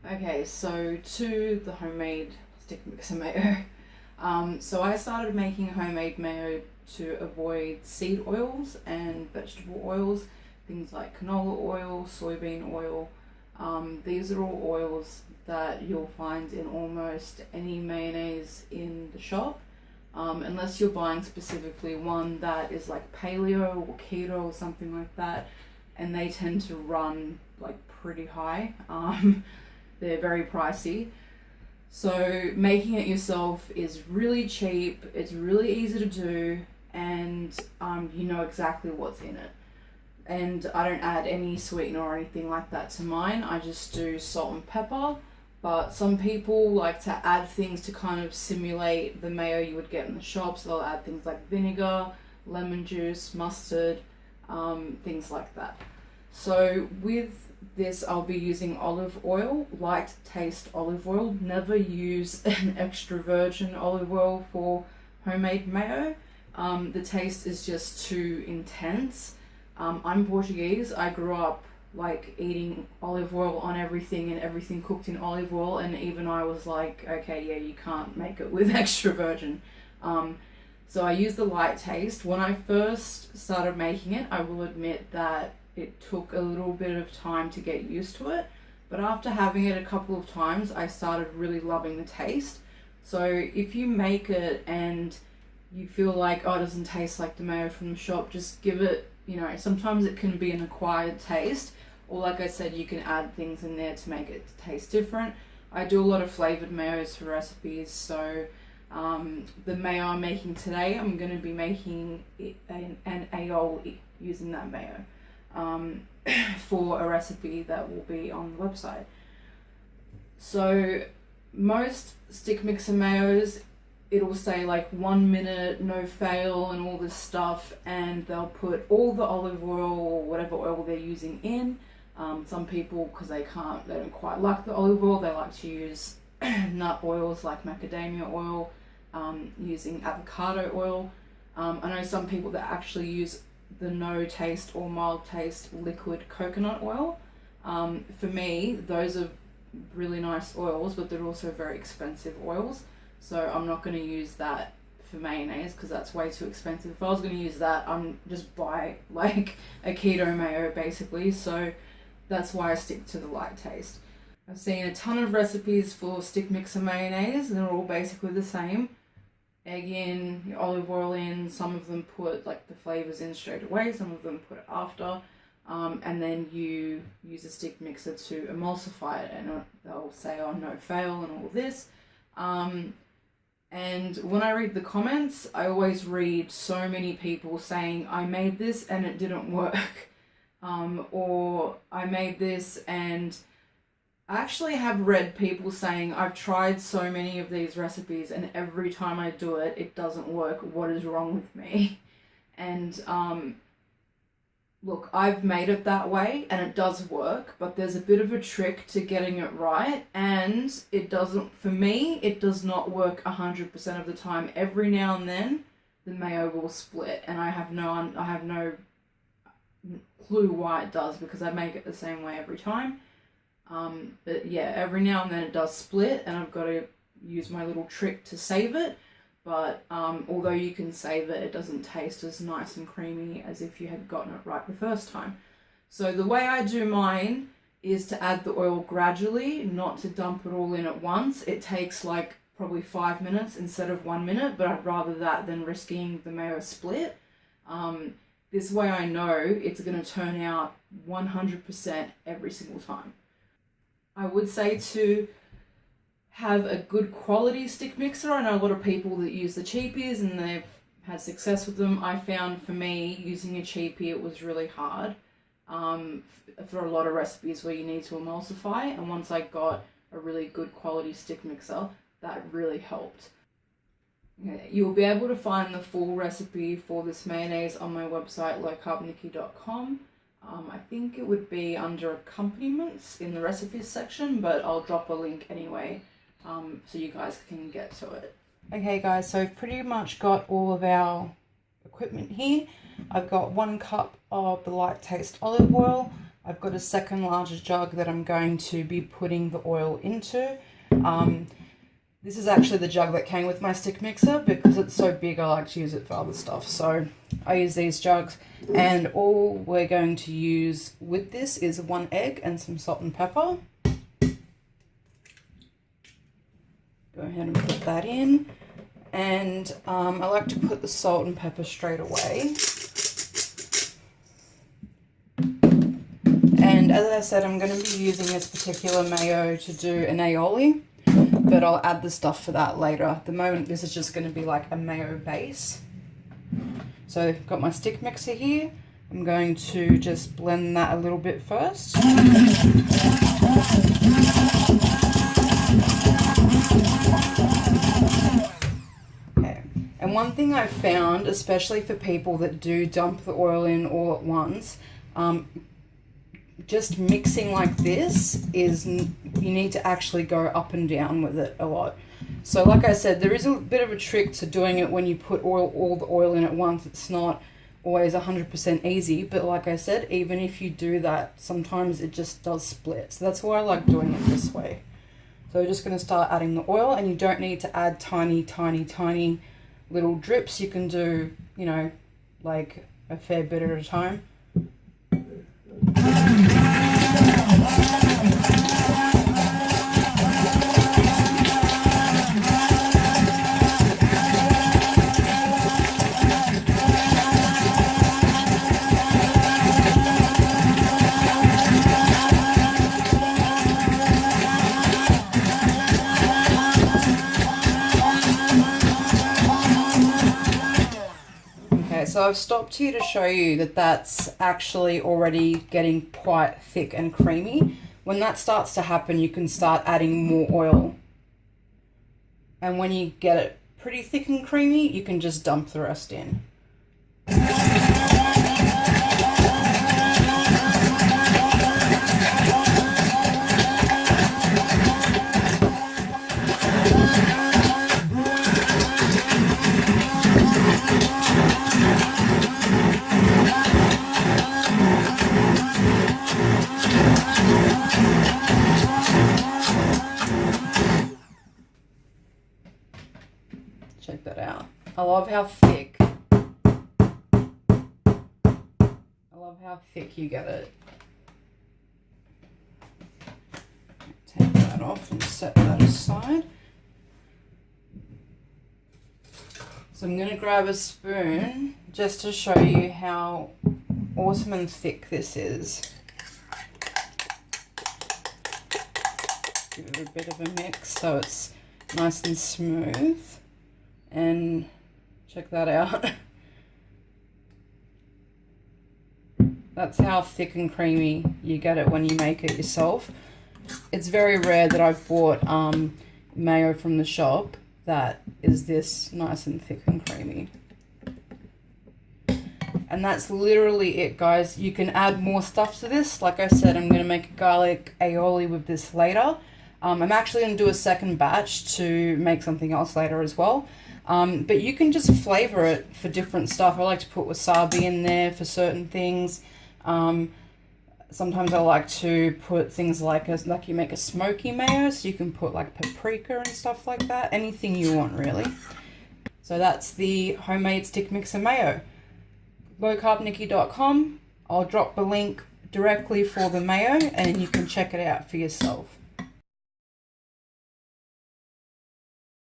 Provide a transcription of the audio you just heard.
Okay, so to the homemade stick mixer mayo. So I started making homemade mayo to avoid seed oils and vegetable oils, things like canola oil, soybean oil. These are all oils that you'll find in almost any mayonnaise in the shop, unless you're buying specifically one that is like paleo or keto or something like that, and they tend to run like pretty high. They're very pricey. So making it yourself is really cheap, it's really easy to do, and you know exactly what's in it. And I don't add any sweetener or anything like that to mine. I just do salt and pepper. But some people like to add things to kind of simulate the mayo you would get in the shops. They'll add things like vinegar, lemon juice, mustard, things like that. So with this, I'll be using olive oil, light taste olive oil. Never use an extra virgin olive oil for homemade mayo. The taste is just too intense. I'm Portuguese. I grew up like eating olive oil on everything and everything cooked in olive oil, and even I was like, okay, yeah, you can't make it with extra virgin. So I use the light taste. When I first started making it, I will admit that it took a little bit of time to get used to it, but after having it a couple of times, I started really loving the taste. So if you make it and you feel like, oh, it doesn't taste like the mayo from the shop, just give it, sometimes it can be an acquired taste, or like I said, you can add things in there to make it taste different. I do a lot of flavored mayos for recipes, so the mayo I'm making today, I'm going to be making an aioli using that mayo for a recipe that will be on the website. So most stick mixer mayos, it'll say like 1 minute, no fail, and all this stuff, and they'll put all the olive oil or whatever oil they're using in. Some people, because they don't quite like the olive oil, they like to use nut oils like macadamia oil, using avocado oil. I know some people that actually use the no taste or mild taste liquid coconut oil. For me, those are really nice oils, but they're also very expensive oils. So I'm not going to use that for mayonnaise because that's way too expensive. If I was going to use that, I'm just buy like a keto mayo basically. So that's why I stick to the light taste. I've seen a ton of recipes for stick mixer mayonnaise and they're all basically the same. Egg in, your olive oil in, some of them put like the flavors in straight away, some of them put it after, and then you use a stick mixer to emulsify it, and they'll say, oh, no fail and all this. And when I read the comments, I always read so many people saying, I made this and it didn't work, or I made this and I actually have read people saying, I've tried so many of these recipes and every time I do it, it doesn't work. What is wrong with me? And look, I've made it that way and it does work, but there's a bit of a trick to getting it right, and it doesn't, for me, it does not work 100% of the time. Every now and then, the mayo will split, and I have no clue why it does because I make it the same way every time. But yeah, every now and then it does split and I've got to use my little trick to save it. But although you can save it, it doesn't taste as nice and creamy as if you had gotten it right the first time. So the way I do mine is to add the oil gradually, not to dump it all in at once. It takes like probably 5 minutes instead of 1 minute, but I'd rather that than risking the mayo split. This way I know it's going to turn out 100% every single time. I would say to have a good quality stick mixer. I know a lot of people that use the cheapies and they've had success with them. I found for me, using a cheapie, it was really hard for a lot of recipes where you need to emulsify. And once I got a really good quality stick mixer, that really helped. You'll be able to find the full recipe for this mayonnaise on my website, lowcarbnikki.com. I think it would be under accompaniments in the recipes section, but I'll drop a link anyway, so you guys can get to it. Okay guys, so I've pretty much got all of our equipment here. I've got 1 cup of the light taste olive oil. I've got a second larger jug that I'm going to be putting the oil into. This is actually the jug that came with my stick mixer because it's so big I like to use it for other stuff. So I use these jugs, and all we're going to use with this is 1 egg and some salt and pepper. Go ahead and put that in. And I like to put the salt and pepper straight away. And as I said, I'm going to be using this particular mayo to do an aioli, but I'll add the stuff for that later. At the moment, this is just going to be like a mayo base. So I've got my stick mixer here. I'm going to just blend that a little bit first. Okay. And one thing I've found, especially for people that do dump the oil in all at once, just mixing like this is, you need to actually go up and down with it a lot. So like I said, there is a bit of a trick to doing it when you put all the oil in at once. It's not always 100% easy, but like I said, even if you do that, sometimes it just does split. So that's why I like doing it this way. So we're just going to start adding the oil, and you don't need to add tiny little drips. You can do, you know, like a fair bit at a time. So I've stopped here to show you that that's actually already getting quite thick and creamy. When that starts to happen, you can start adding more oil. And when you get it pretty thick and creamy, you can just dump the rest in. Check that out. I love how thick. You get it. Take that off and set that aside. So I'm going to grab a spoon just to show you how awesome and thick this is. Give it a bit of a mix so it's nice and smooth. And check that out. That's how thick and creamy you get it when you make it yourself. It's very rare that I've bought mayo from the shop that is this nice and thick and creamy. And that's literally it, guys. You can add more stuff to this. Like I said, I'm going to make a garlic aioli with this later. I'm actually going to do a second batch to make something else later as well. But you can just flavor it for different stuff. I like to put wasabi in there for certain things. Sometimes I like to put things like you make a smoky mayo, so you can put like paprika and stuff like that. Anything you want, really. So that's the homemade stick mixer mayo. lowcarbnikki.com. I'll drop the link directly for the mayo, and you can check it out for yourself.